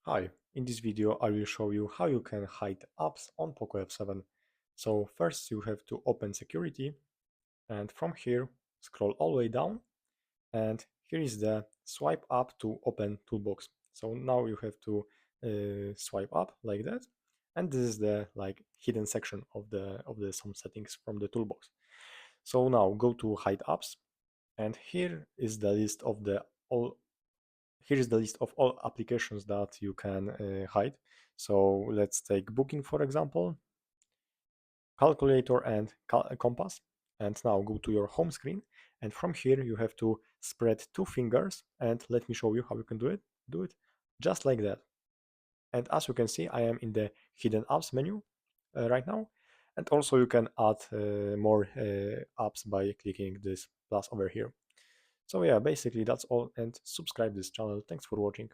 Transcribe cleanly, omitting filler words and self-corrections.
Hi, in this video I will show you how you can hide apps on POCO F7. So first you have to open security, and from here scroll all the way down, and here is the swipe up to open toolbox. So now you have to swipe up like that, and this is the hidden section of the some settings from the toolbox. So now go to hide apps, and here is the list of all applications that you can hide. So let's take booking, for example, calculator and compass. And now go to your home screen. And from here, you have to spread two fingers. And let me show you how you can do it. Do it just like that. And as you can see, I am in the hidden apps menu right now. And also you can add more apps by clicking this plus over here. So yeah, basically that's all, and subscribe this channel. Thanks for watching.